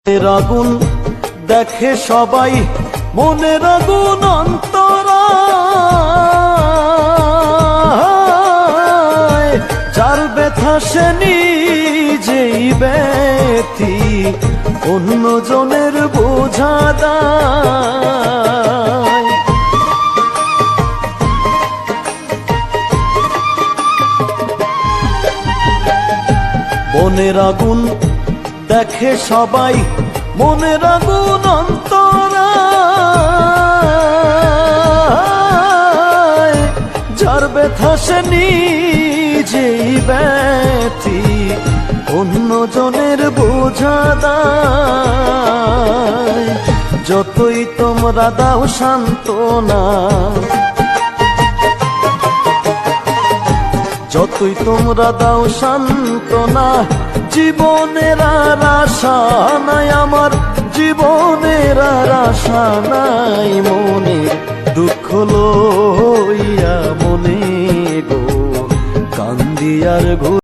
আগুন দেখে সবাই, মনের আগুন অন্তরায়, যার ব্যথা সে নিজেই ব্যথী, অন্যজনের বোঝা দায়। মনের আগুন দেখে সবাই, মনের আগুন অন্তরায়, যার ব্যথা সে নিজেই ব্যথী, অন্যজনের বোঝা দায়। যতই তোমরা দাও সান্ত্বনা, যতই তোমরা দাও সান্ত্বনা, জীবনের আর আশা নাই আমার, জীবনের আর আশা নাই। মনের দুঃখ লইয়া মনে গো কান্দি আর